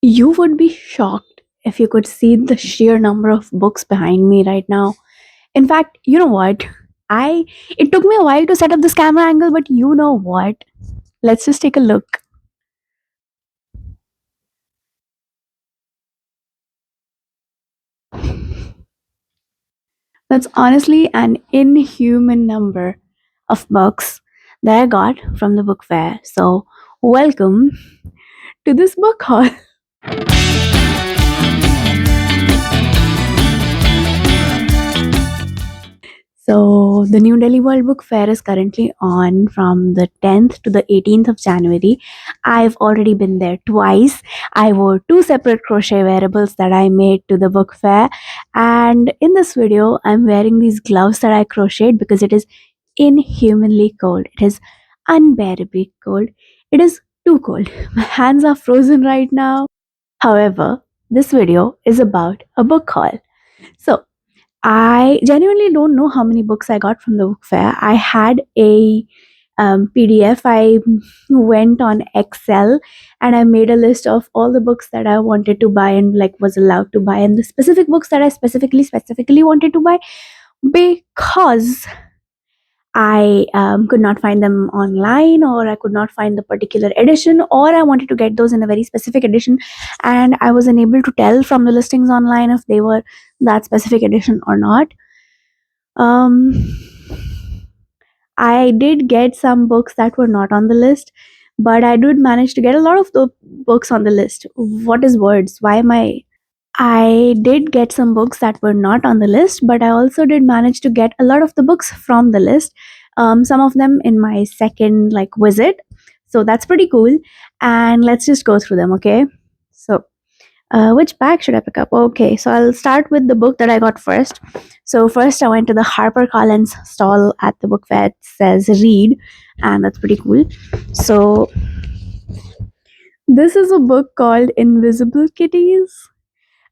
You would be shocked if you could see the sheer number of books behind me right now. In fact, you know what? I It took me a while to set up this camera angle, but you know what? Let's just take a look. That's honestly an inhuman number of books that I got from the book fair. So, welcome to this book haul. So, the New Delhi World Book Fair is currently on from the 10th to the 18th of January. I've already been there twice. I wore two separate crochet wearables that I made to the book fair. And in this video, I'm wearing these gloves that I crocheted because it is inhumanly cold. It is unbearably cold. It is too cold. My hands are frozen right now. However, this video is about a book haul. So, I genuinely don't know how many books I got from the book fair. I had a PDF. I went on Excel and I made a list of all the books that I wanted to buy and like was allowed to buy, and the specific books that I specifically wanted to buy because I could not find them online, or I could not find the particular edition, or I wanted to get those in a very specific edition, and I was unable to tell from the listings online if they were that specific edition or not. Um, I did get some books that were not on the list, but I did manage to get a lot of the books on the list. What is words? Why am I did get some books that were not on the list, but I also did manage to get a lot of the books from the list. Some of them in my second like visit, so that's pretty cool. And let's just go through them, okay? So, which bag should I pick up? Okay, so I'll start with the book that I got first. So first, I went to the Harper Collins stall at the book fair. It says "Read," and that's pretty cool. So this is a book called Invisible Kitties,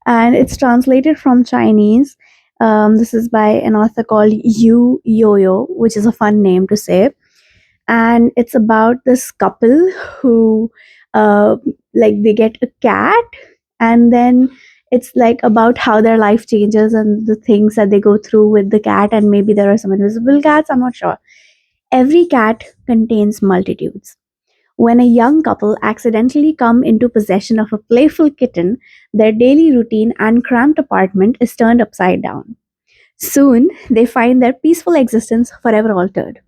and it's translated from Chinese. This is by an author called Yu Yo-Yo, which is a fun name to say. And it's about this couple who, uh, like, they get a cat, and then it's like about how their life changes and the things that they go through with the cat, and maybe there are some invisible cats. I'm not sure. Every cat contains multitudes. When a young couple accidentally come into possession of a playful kitten, their daily routine and cramped apartment is turned upside down. Soon, they find their peaceful existence forever altered.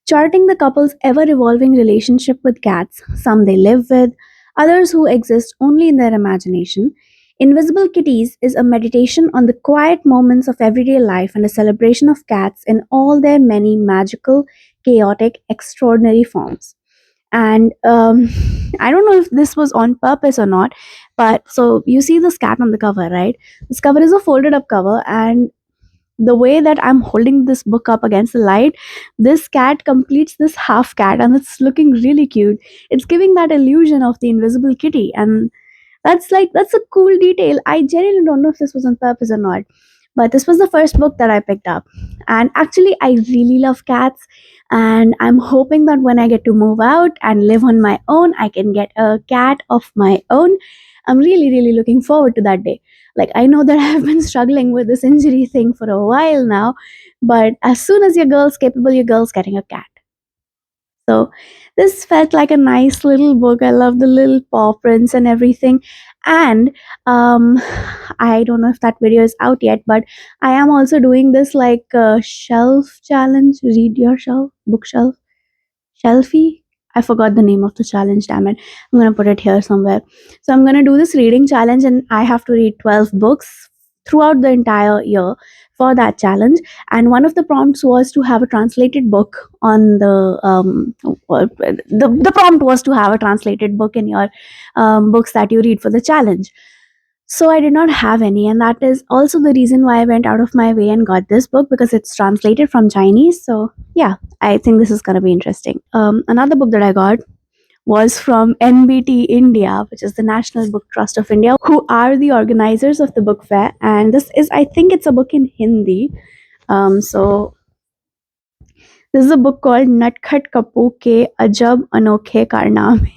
Charting the couple's ever evolving relationship with cats, some they live with, others who exist only in their imagination, Invisible Kitties is a meditation on the quiet moments of everyday life and a celebration of cats in all their many magical, chaotic, extraordinary forms. And I don't know if this was on purpose or not, but so you see this cat on the cover, right? This cover is a folded up cover, and the way that I'm holding this book up against the light, this cat completes this half cat, and it's looking really cute. It's giving that illusion of the invisible kitty, and that's a cool detail. I genuinely don't know if this was on purpose or not, but this was the first book that I picked up. And actually, I really love cats, and I'm hoping that when I get to move out and live on my own, I can get a cat of my own. I'm really, really looking forward to that day. Like, I know that I've been struggling with this injury thing for a while now, but as soon as your girl's capable, your girl's getting a cat. So this felt like a nice little book. I love the little paw prints and everything. And um, I don't know if that video is out yet, but I am also doing this like shelf challenge. Read your shelf, bookshelf, shelfie. I forgot the name of the challenge. Damn it! I'm gonna put it here somewhere. So I'm gonna do this reading challenge, and I have to read 12 books throughout the entire year for that challenge. And one of the prompts was to have a translated book on the prompt was to have a translated book in your books that you read for the challenge. So I did not have any, and that is also the reason why I went out of my way and got this book, because it's translated from Chinese. So yeah, I think this is gonna be interesting. Another book that I got was from NBT India, which is the National Book Trust of India, who are the organizers of the book fair. And this is, I think, it's a book in Hindi. So this is a book called Natkhat Kapu Ke Ajab Anokhe Karname.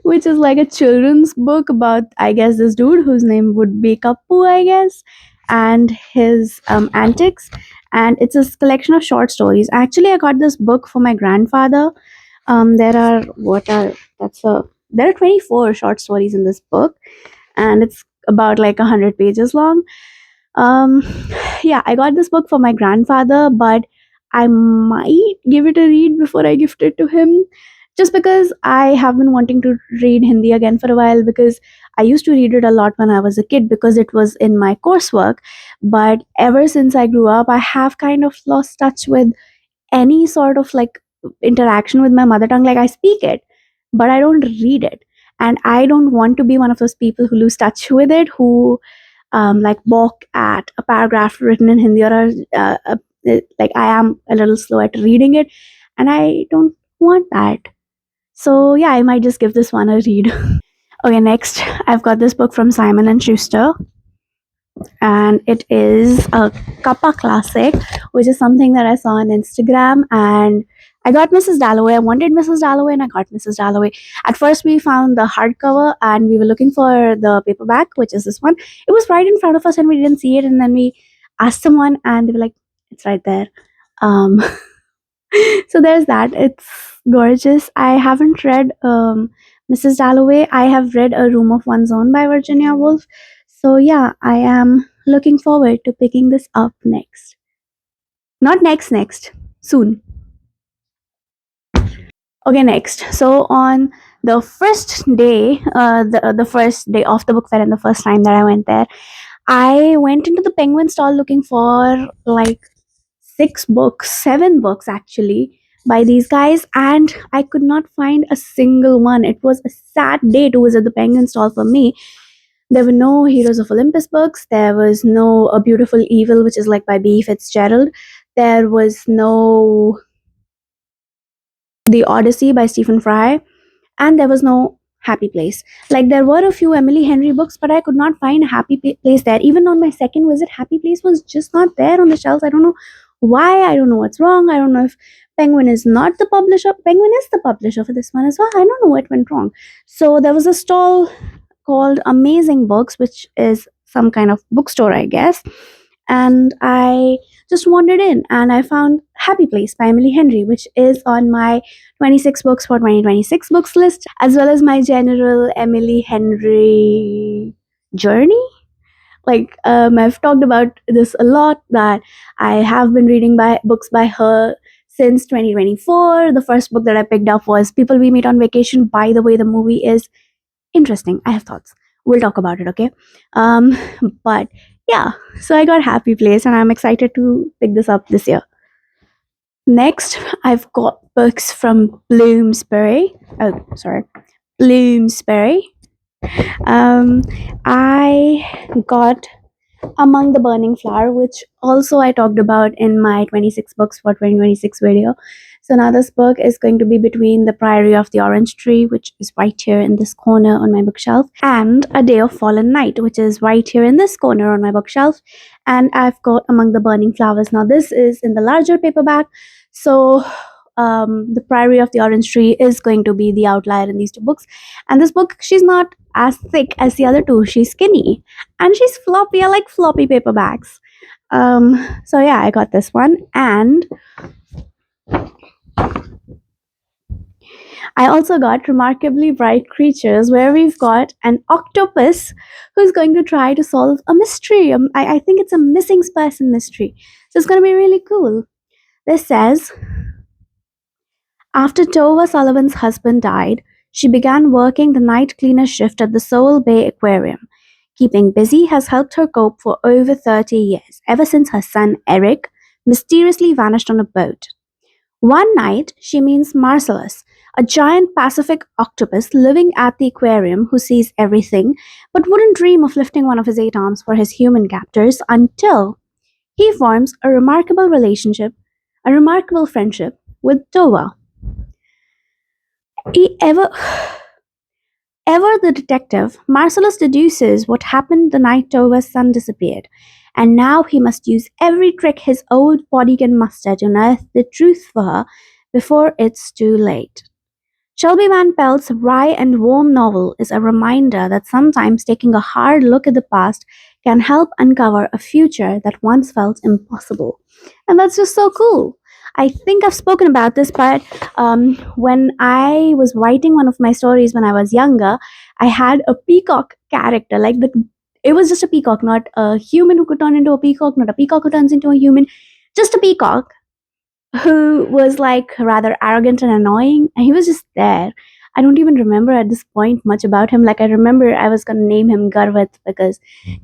which is like a children's book about, I guess, this dude whose name would be Kappu, I guess, and his antics. And it's a collection of short stories. Actually, I got this book for my grandfather. There are what are that's a there are 24 short stories in this book, and it's about like 100 pages long. um yeah, I got this book for my grandfather, but I might give it a read before I gift it to him, just because I have been wanting to read Hindi again for a while, because I used to read it a lot when I was a kid because it was in my coursework. But ever since I grew up, I have kind of lost touch with any sort of like interaction with my mother tongue. Like, I speak it, but I don't read it. And I don't want to be one of those people who lose touch with it, who like balk at a paragraph written in Hindi, or like I am a little slow at reading it, and I don't want that. So yeah, I might just give this one a read. Okay, next I've got this book from Simon and Schuster, and it is a Kappa classic, which is something that I saw on Instagram. And I got Mrs. Dalloway. I wanted Mrs. Dalloway, and I got Mrs. Dalloway. At first, we found the hardcover, and we were looking for the paperback, which is this one. It was right in front of us, and we didn't see it. And then we asked someone, and they were like, "It's right there." Um, so there's that. It's gorgeous. I haven't read Mrs. Dalloway. I have read A Room of One's Own by Virginia Woolf. So yeah, I am looking forward to picking this up next. Not next, soon. Okay, next. So on the first day, the first day of the book fair, and the first time that I went there, I went into the Penguin stall looking for like 6 books, 7 books actually, by these guys, and I could not find a single one. It was a sad day to visit the Penguin stall for me. There were no Heroes of Olympus books. There was no A Beautiful Evil, which is like by B. Fitzgerald. There was no The Odyssey by Stephen Fry, and there was no Happy Place. Like, there were a few Emily Henry books, but I could not find Happy Place there. Even on my second visit, Happy Place was just not there on the shelves. I don't know why. I don't know what's wrong. I don't know if Penguin is not the publisher. Penguin is the publisher for this one as well. I don't know what went wrong. So there was a stall called Amazing Books, which is some kind of bookstore, I guess. And I just wandered in, and I found Happy Place by Emily Henry, which is on my 26 books for 2026 books list, as well as my general Emily Henry journey. Like, I've talked about this a lot, that I have been reading books by her since 2024. The first book that I picked up was People We Meet on Vacation. By the way, the movie is interesting. I have thoughts. We'll talk about it, okay? Um, but yeah, so I got Happy Place, and I'm excited to pick this up this year. Next, I've got books from Bloomsbury. Oh, sorry, Bloomsbury. Um, I got Among the Burning Flower, which also I talked about in my 26 books for 2026 video. So now this book is going to be between The Priory of the Orange Tree, which is right here in this corner on my bookshelf, and A Day of Fallen Night, which is right here in this corner on my bookshelf. And I've got Among the Burning Flowers. Now this is in the larger paperback. So The Priory of the Orange Tree is going to be the outlier in these 2 books. And this book, she's not as thick as the other 2. She's skinny, and she's floppy. I like floppy paperbacks. So yeah, I got this one. And I also got Remarkably Bright Creatures, where we've got an octopus who's going to try to solve a mystery. I think it's a missing person mystery. So it's going to be really cool. This says, after Tova Sullivan's husband died, she began working the night cleaner shift at the Sewell Bay Aquarium. Keeping busy has helped her cope for over 30 years, ever since her son Eric mysteriously vanished on a boat. One night, she meets Marcellus, a giant Pacific octopus living at the aquarium who sees everything, but wouldn't dream of lifting one of his 8 arms for his human captors until he forms a remarkable friendship with Tova. Ever the detective, Marcellus deduces what happened the night Tova's son disappeared, and now he must use every trick his old body can muster to unearth the truth for her before it's too late. Shelby Van Pelt's wry and warm novel is a reminder that sometimes taking a hard look at the past can help uncover a future that once felt impossible. And that's just so cool. I think I've spoken about this, but when I was writing one of my stories when I was younger, I had a peacock character. It was just a peacock, not a human who could turn into a peacock, not a peacock who turns into a human, just a peacock who was like rather arrogant and annoying, and he was just there. I don't even remember at this point much about him. Like, I remember I was gonna name him Garvat because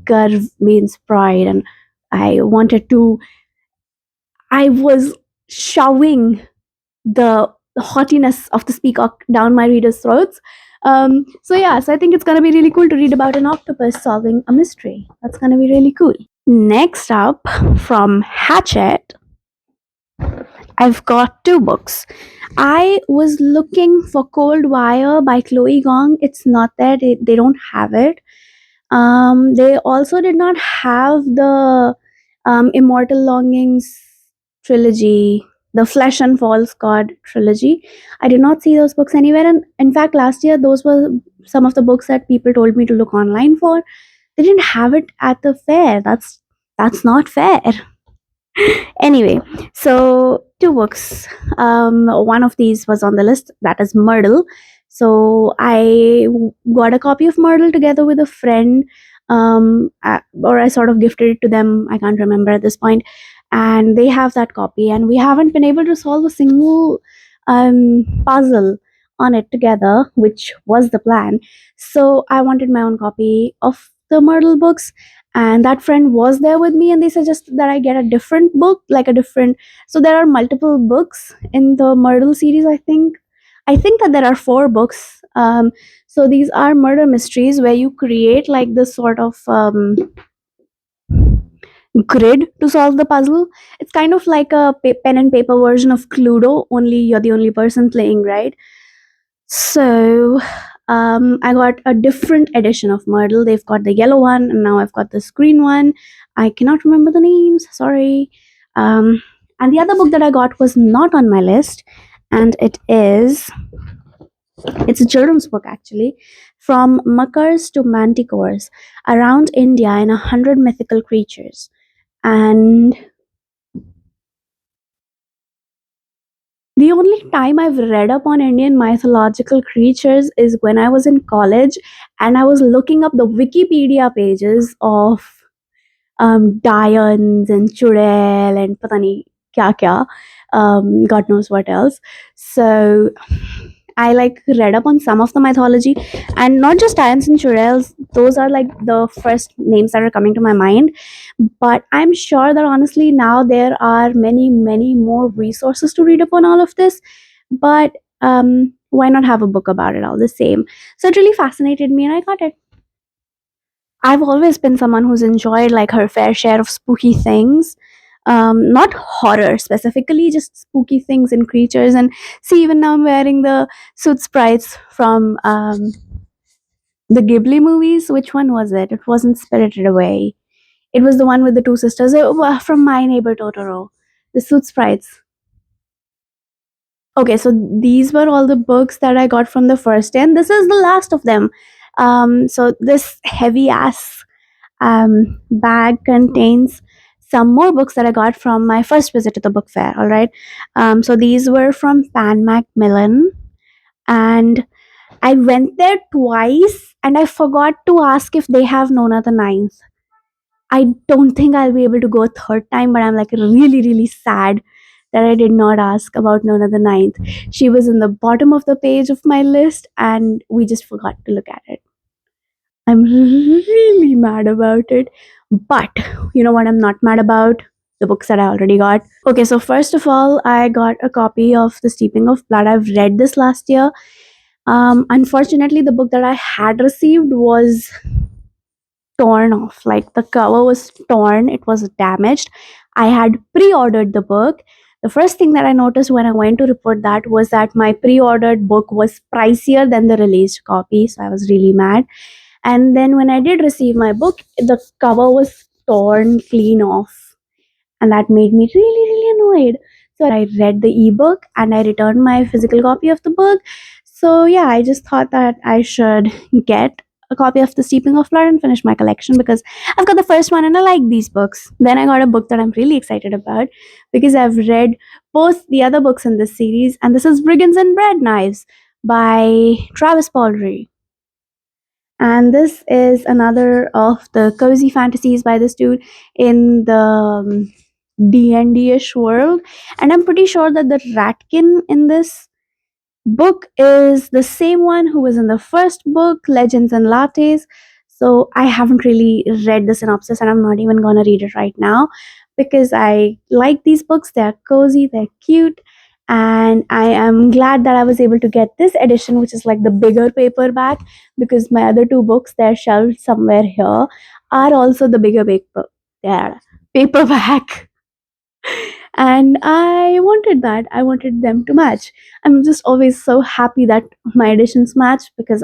Garv means pride, and I wanted to. I was shoving the haughtiness of the peacock down my readers' throats. So I think it's gonna be really cool to read about an octopus solving a mystery. That's gonna be really cool. Next up, from Hachette, I've got two books. I was looking for Cold Wire by Chloe Gong. It's not there. They don't have it. They also did not have the Immortal Longings trilogy, the Flesh and False God trilogy. I did not see those books anywhere. And in fact, last year, those were some of the books that people told me to look online for. They didn't have it at the fair. That's not fair. Anyway, so two books. One of these was on the list, that is Myrtle. So got a copy of Myrtle together with a friend, or I sort of gifted it to them. I can't remember at this point, and they have that copy, and we haven't been able to solve a single puzzle on it together, which was the plan. So I wanted my own copy of the Myrtle books, and that friend was there with me, and they suggested that I get a different book, like a different. So there are multiple books in the Myrtle series. I think that there are four books. So these are murder mysteries where you create like this sort of grid to solve the puzzle. It's kind of like a pen and paper version of Cluedo, only you're the only person playing, right? So I got a different edition of Myrtle. They've got the yellow one, and now I've got this green one. I cannot remember the names, sorry. And the other book that I got was not on my list, and it's a children's book actually, From Muckers to Manticores, Around India and 100 Mythical Creatures. And the only time I've read up on Indian mythological creatures is when I was in college and I was looking up the Wikipedia pages of Dians and Chudel and patani kya kya, God knows what else. So I like read up on some of the mythology, and not just Dians and Chudels. Those are like the first names that are coming to my mind. But I'm sure that honestly now there are many, many more resources to read upon all of this. But why not have a book about it all the same? So it really fascinated me, and I got it. I've always been someone who's enjoyed like her fair share of spooky things. Not horror specifically, just spooky things and creatures. And see, even now I'm wearing the suit sprites from the Ghibli movies. Which one was it? It wasn't Spirited Away. It was the one with the two sisters from My Neighbor Totoro. The suit sprites. Okay, so these were all the books that I got from the first day, and this is the last of them. So this heavy ass bag contains some more books that I got from my first visit to the book fair. All right, so these were from Pan Macmillan, and I went there twice, and I forgot to ask if they have Nona the Ninth. I don't think I'll be able to go a third time, but I'm like really, really sad that I did not ask about Nona the Ninth. She was in the bottom of the page of my list, and we just forgot to look at it. I'm really mad about it. But you know what I'm not mad about? The books that I already got. Okay, so first of all, I got a copy of The Steeping of Blood. I've read this last year. Unfortunately, the book that I had received was torn off. Like the cover was torn, it was damaged. I had pre ordered the book. The first thing that I noticed when I went to report that was that my pre ordered book was pricier than the released copy. So I was really mad. And then when I did receive my book, the cover was torn clean off. And that made me really, really annoyed. So I read the ebook and I returned my physical copy of the book. So yeah, I just thought that I should get a copy of The Steeping of Blood and finish my collection because I've got the first one and I like these books. Then I got a book that I'm really excited about because I've read both the other books in this series, and this is Brigands and Bread Knives by Travis Baldry. And this is another of the cozy fantasies by this dude in the D&D-ish world. And I'm pretty sure that the Ratkin in this book is the same one who was in the first book, Legends and Lattes. So I haven't really read the synopsis and I'm not even going to read it right now because I like these books. They're cozy, they're cute, and I am glad that I was able to get this edition, which is like the bigger paperback, because my other two books, they're shelved somewhere here, are also the bigger paper. Yeah, paperback. And I wanted that. I wanted them to match. I'm just always so happy that my editions match because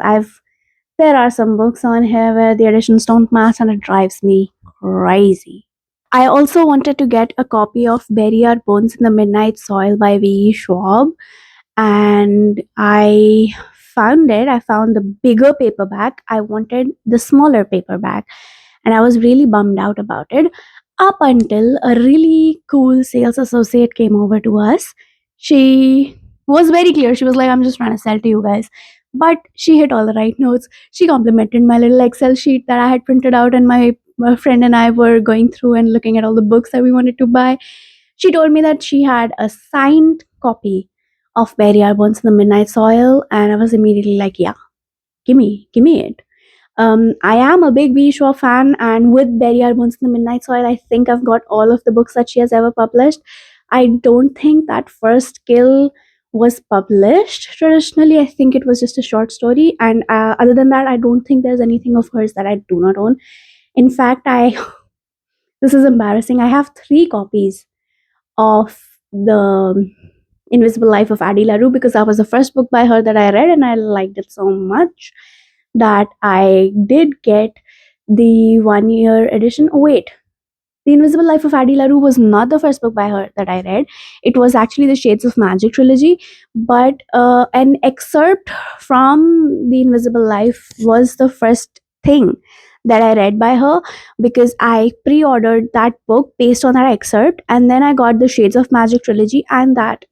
there are some books on here where the editions don't match and it drives me crazy. I also wanted to get a copy of Bury Our Bones in the Midnight Soil by V.E. Schwab, and I found it. I found the bigger paperback. I wanted the smaller paperback, and I was really bummed out about it up until a really cool sales associate came over to us. She was very clear. She was like, I'm just trying to sell to you guys. But she hit all the right notes. She complimented my little Excel sheet that I had printed out, and my friend and I were going through and looking at all the books that we wanted to buy. She told me that she had a signed copy of Bury Our Bones in the Midnight Soil, and I was immediately like, yeah, give me it. I am a big B. Shaw fan, and with Bury Our Bones in the Midnight Soil, I think I've got all of the books that she has ever published. I don't think that First Kill was published traditionally. I think it was just a short story, and other than that, I don't think there's anything of hers that I do not own. In fact, I this is embarrassing. I have 3 copies of the Invisible Life of Addie LaRue because that was the first book by her that I read, and I liked it so much that I did get the 1 year edition. Oh, wait. The Invisible Life of Addie LaRue was not the first book by her that I read. It was actually the Shades of Magic trilogy, but an excerpt from The Invisible Life was the first thing that I read by her because I pre ordered that book based on that excerpt, and then I got the Shades of Magic trilogy, and that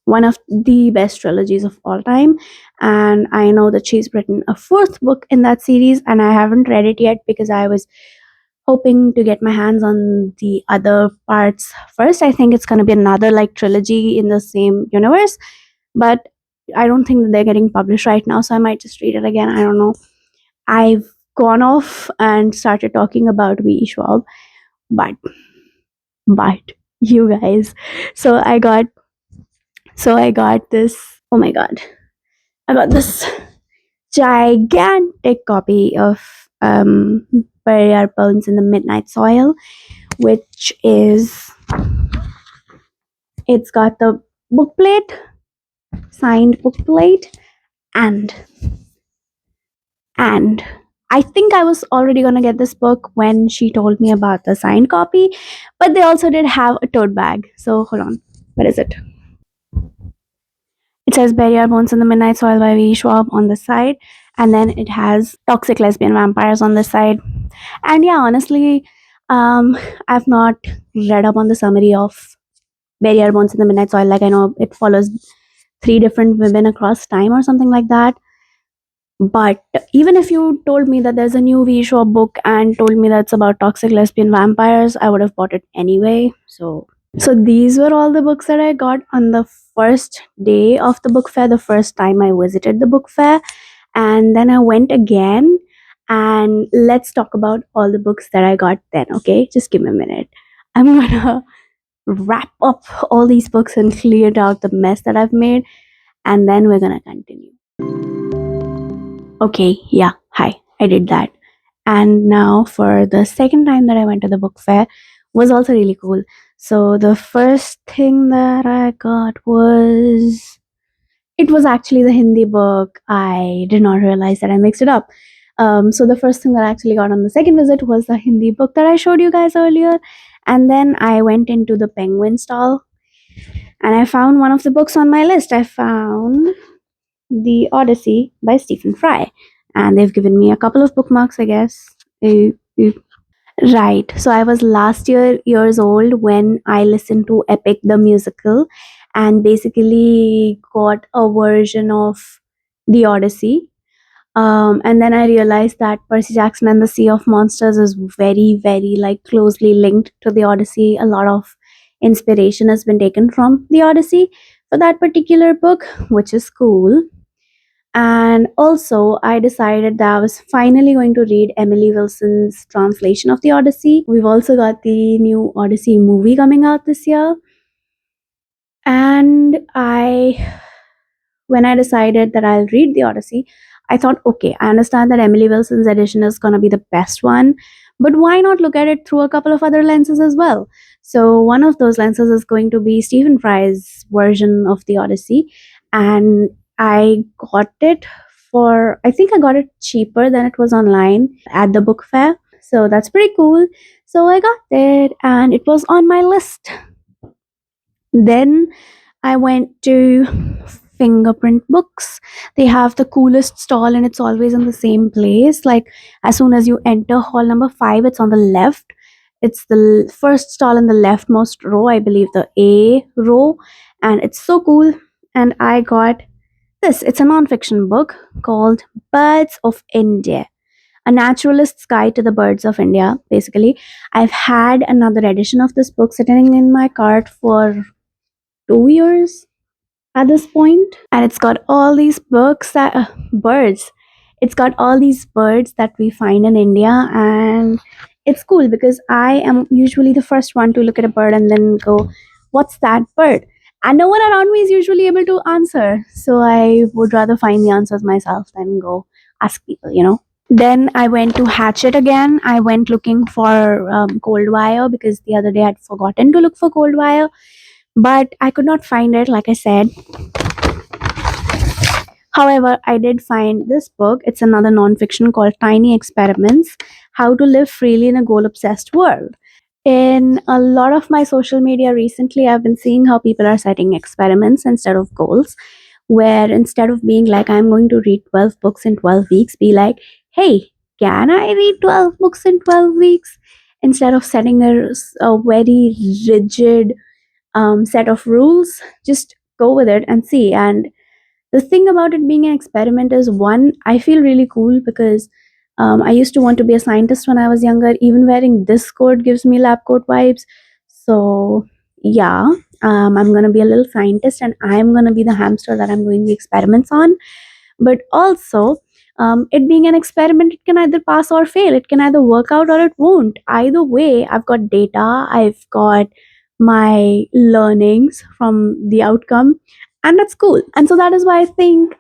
one of the best trilogies of all time. And I know that she's written a 4th book in that series, and I haven't read it yet because I was hoping to get my hands on the other parts first. I think it's going to be another like trilogy in the same universe, but I don't think that they're getting published right now, so I might just read it again. I don't know. I've gone off and started talking about V. Schwab, but but you guys, so I got this. Oh my god, I got this gigantic copy of Bury Our Bones in the Midnight Soil, which is, it's got the book plate, signed book plate, and I think I was already gonna get this book when she told me about the signed copy, but they also did have a tote bag. So hold on, where is it? It says Bury Our Bones in the Midnight Soil by V. Schwab on the side, and then it has Toxic Lesbian Vampires on the side. And yeah, honestly, I've not read up on the summary of Bury Our Bones in the Midnight Soil. Like, I know it follows 3 different women across time or something like that. But even if you told me that there's a new V. Schwab book and told me that it's about toxic lesbian vampires, I would have bought it anyway. So these were all the books that I got on the first day of the book fair, the first time I visited the book fair. And then I went again, and let's talk about all the books that I got then, okay? Just give me a minute. I'm gonna wrap up all these books and clear out the mess that I've made, and then we're gonna continue. Okay, yeah, hi, I did that. And now for the second time that I went to the book fair was also really cool. So the first thing that I got was, it was actually the Hindi book. I did not realize that I mixed it up. So the first thing that I actually got on the second visit was the Hindi book that I showed you guys earlier. And then I went into the Penguin stall and I found one of the books on my list. I found The Odyssey by Stephen Fry. And they've given me a couple of bookmarks, I guess. Uh, Right. So I was last years old when I listened to Epic the musical and basically got a version of the Odyssey. And then I realized that Percy Jackson and the Sea of Monsters is very, very like closely linked to the Odyssey. A lot of inspiration has been taken from the Odyssey for that particular book, which is cool. And also, I decided that I was finally going to read Emily Wilson's translation of the Odyssey. We've also got the new Odyssey movie coming out this year. And when I decided that I'll read the Odyssey, I thought, okay, I understand that Emily Wilson's edition is going to be the best one, but why not look at it through a couple of other lenses as well? So, one of those lenses is going to be Stephen Fry's version of the Odyssey, and I got it I think I got it cheaper than it was online at the book fair. So, that's pretty cool. So, I got it, and it was on my list. Then I went to Fingerprint Books. They have the coolest stall and it's always in the same place. Like as soon as you enter hall number 5, it's on the left. It's the first stall in the leftmost row, I believe the A row, and it's so cool. And I got this. It's a non-fiction book called Birds of India. A naturalist's guide to the birds of India, basically. I've had another edition of this book sitting in my cart for 2 years at this point, and it's got all these books that birds. It's got all these birds that we find in India, and it's cool because I am usually the first one to look at a bird and then go, "What's that bird?" And no one around me is usually able to answer, so I would rather find the answers myself than go ask people. Then I went to Hachette again. I went looking for Cold Wire because the other day I'd forgotten to look for Cold Wire, but I could not find it, like I said. However, I did find this book. It's another nonfiction called Tiny Experiments: How to Live Freely in a Goal Obsessed World. In a lot of my social media recently, I've been seeing how people are setting experiments instead of goals, where instead of being like, I'm going to read 12 books in 12 weeks, be like, hey, can I read 12 books in 12 weeks? Instead of setting a very rigid set of rules, just go with it and see. And the thing about it being an experiment is, one, I feel really cool because I used to want to be a scientist when I was younger. Even wearing this coat gives me lab coat vibes. So yeah, I'm gonna be a little scientist and I'm gonna be the hamster that I'm doing the experiments on. But also, it being an experiment, it can either pass or fail. It can either work out or it won't. Either way, I've got data, I've got my learnings from the outcome, and that's cool. And so that is why I think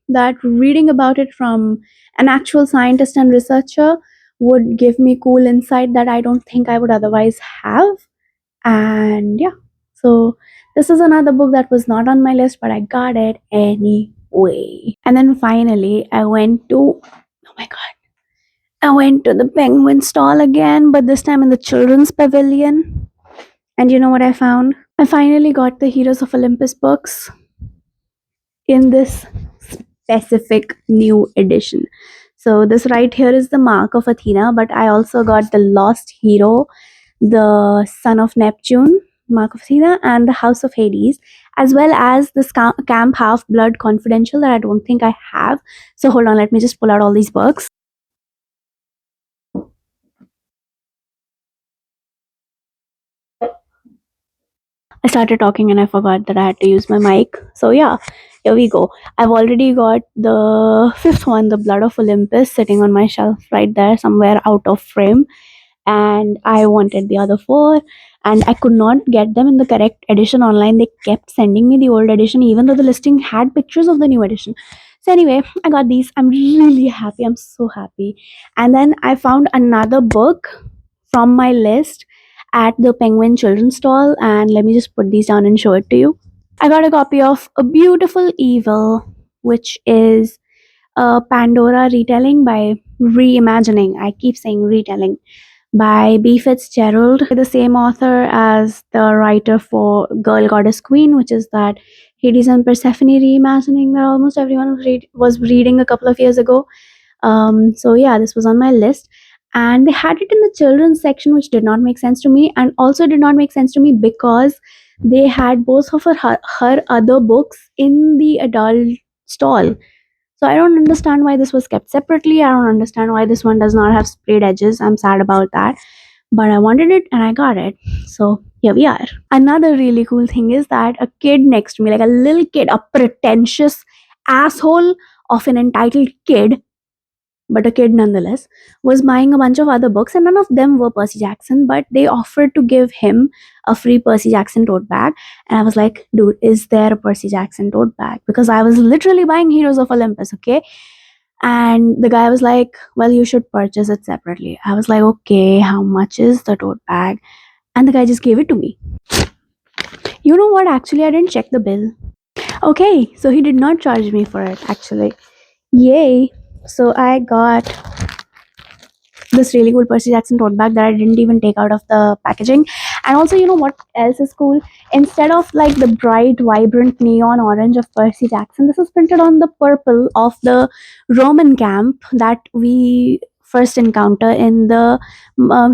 that reading about it from an actual scientist and researcher would give me cool insight that I don't think I would otherwise have. And yeah, so this is another book that was not on my list, but I got it anyway. And then finally, oh my god, I went to the Penguin stall again, but this time in the children's pavilion. And you know what I found? I finally got the Heroes of Olympus books in this specific new edition. So this right here is the Mark of Athena, but I also got the Lost Hero, the Son of Neptune, Mark of Athena, and the House of Hades, as well as the Camp Half Blood Confidential that I don't think I have. So hold on, let me just pull out all these books. I started talking and I forgot that I had to use my mic. So yeah, here we go. I've already got the fifth one, the Blood of Olympus, sitting on my shelf right there, somewhere out of frame. And I wanted the other four, and I could not get them in the correct edition online. They kept sending me the old edition, even though the listing had pictures of the new edition. So anyway, I got these. I'm really happy. I'm so happy. And then I found another book from my list at the Penguin Children's Stall, and let me just put these down and show it to you. I got a copy of A Beautiful Evil, which is a Pandora retelling by Reimagining. I keep saying retelling. by B. Fitzgerald, the same author as the writer for Girl Goddess Queen, which is that Hades and Persephone reimagining that almost everyone was reading a couple of years ago. So yeah, this was on my list, and they had it in the children's section, which did not make sense to me, and also did not make sense to me because they had both of her other books in the adult stall. So I don't understand why this was kept separately. I don't understand why this one does not have sprayed edges. I'm sad about that. But I wanted it and I got it. So here we are. Another really cool thing is that a kid next to me, like a little kid, a pretentious asshole of an entitled kid, but a kid nonetheless, was buying a bunch of other books, and none of them were Percy Jackson, but they offered to give him a free Percy Jackson tote bag. And I was like, dude, is there a Percy Jackson tote bag? Because I was literally buying Heroes of Olympus, okay? And the guy was like, well, you should purchase it separately. I was like, okay, how much is the tote bag? And the guy just gave it to me. You know what? Actually, I didn't check the bill. Okay, so he did not charge me for it, actually. Yay. So I got this really cool Percy Jackson tote bag that I didn't even take out of the packaging. And also, you know what else is cool? Instead of like the bright, vibrant neon orange of Percy Jackson, this is printed on the purple of the Roman camp that we first encounter in the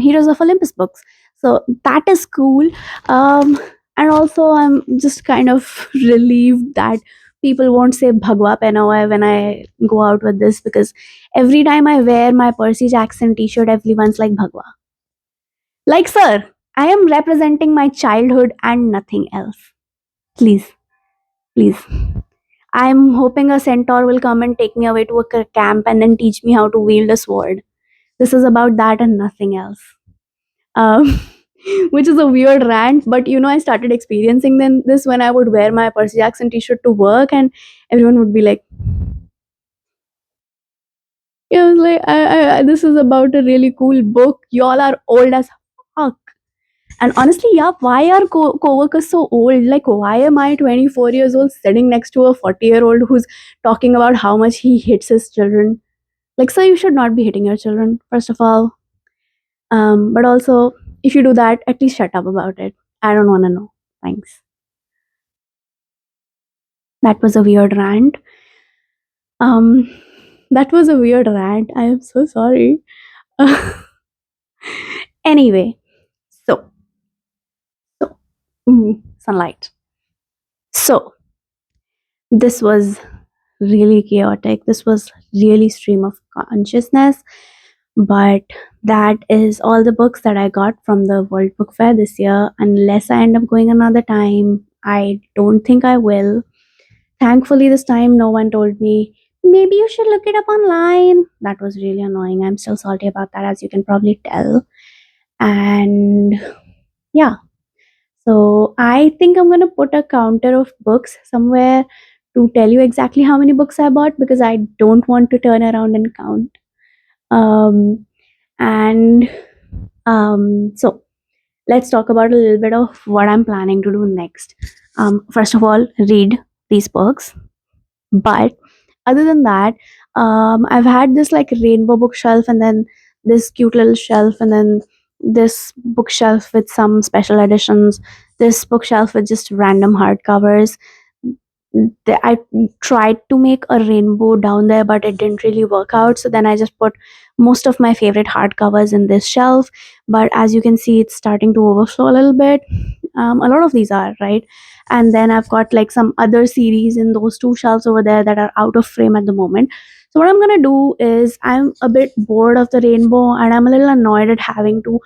Heroes of Olympus books. So that is cool. And also, I'm just kind of relieved that people won't say Bhagwa Pehnawa when I go out with this, because every time I wear my Percy Jackson t-shirt, everyone's like Bhagwa. Like, sir, I am representing my childhood and nothing else. Please, please. I'm hoping a centaur will come and take me away to a camp and then teach me how to wield a sword. This is about that and nothing else. Um, which is a weird rant, but you know, I started experiencing then this when I would wear my Percy Jackson t-shirt to work, and everyone would be like, yeah, I was like, this is about a really cool book. Y'all are old as fuck. And honestly, yeah, why are co-workers so old? Like, why am I 24 years old sitting next to a 40-year-old who's talking about how much he hits his children? Like, sir, you should not be hitting your children, first of all. But also, if you do that, at least shut up about it. I don't want to know. Thanks. That was a weird rant. Um, that was a weird rant. I am so sorry. Anyway, so so sunlight. So this was really chaotic. This was really stream of consciousness. But that is all the books that I got from the World Book Fair this year. Unless I end up going another time, I don't think I will. Thankfully, this time no one told me, maybe you should look it up online. That was really annoying. I'm still salty about that, as you can probably tell. And yeah, so I think I'm going to put a counter of books somewhere to tell you exactly how many books I bought, because I don't want to turn around and count. Um, and so let's talk about a little bit of what I'm planning to do next. First of all, read these books. But other than that, I've had this like rainbow bookshelf, and then this cute little shelf, and then this bookshelf with some special editions, this bookshelf with just random hardcovers. I tried to make a rainbow down there, but it didn't really work out. So then I just put most of my favorite hardcovers in this shelf. But as you can see, it's starting to overflow a little bit. A lot of these are, right? And then I've got like some other series in those two shelves over there that are out of frame at the moment. So what I'm gonna do is, I'm a bit bored of the rainbow, and I'm a little annoyed at having to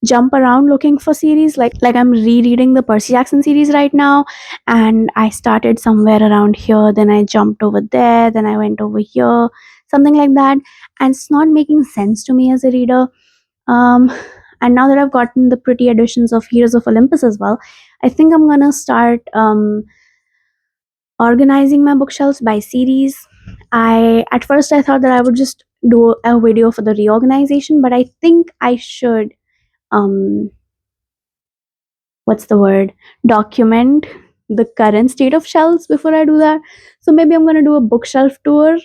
jump around looking for series. Like I'm rereading the Percy Jackson series right now, and I started somewhere around here, then I jumped over there, then I went over here, something like that, and it's not making sense to me as a reader. um and now that I've gotten the pretty editions of Heroes of Olympus as well, I think I'm gonna start organizing my bookshelves by series. I At first I thought that I would just do a video for the reorganization, but I think I should um what's the word, document the current state of shelves before I do that. So maybe I'm going to do a bookshelf tour,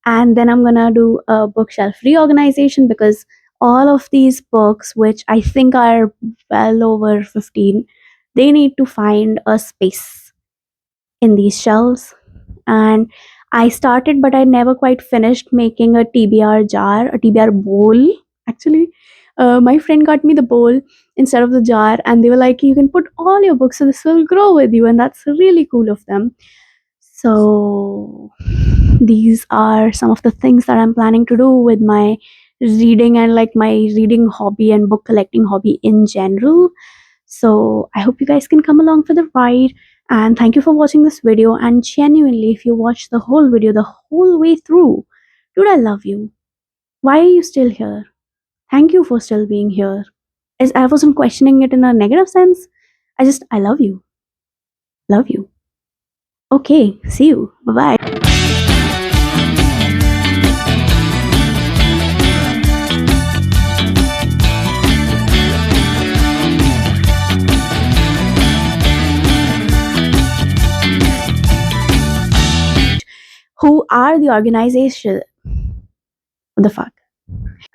and then I'm going to do a bookshelf reorganization, because All of these books, which I think are well over 15, they need to find a space in these shelves. And I started, but I never quite finished making a TBR jar, a TBR bowl. Actually, my friend got me the bowl instead of the jar, and they were like, "You can put all your books, so this will grow with you," and that's really cool of them. So, these are some of the things that I'm planning to do with my reading and like my reading hobby and book collecting hobby in general. So I hope you guys can come along for the ride. And thank you for watching this video. And genuinely, if you watch the whole video the whole way through, dude, I love you. Why are you still here? Thank you for still being here. As I wasn't questioning it in a negative sense. I love you. Love you. Okay, see you. Bye bye. Who are the organization? What the fuck?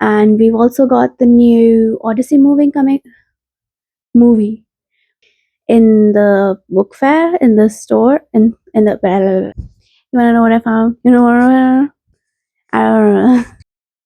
And we've also got the new Odyssey movie in the book fair, in the store, in the. You wanna know what I found? You know what? I don't know.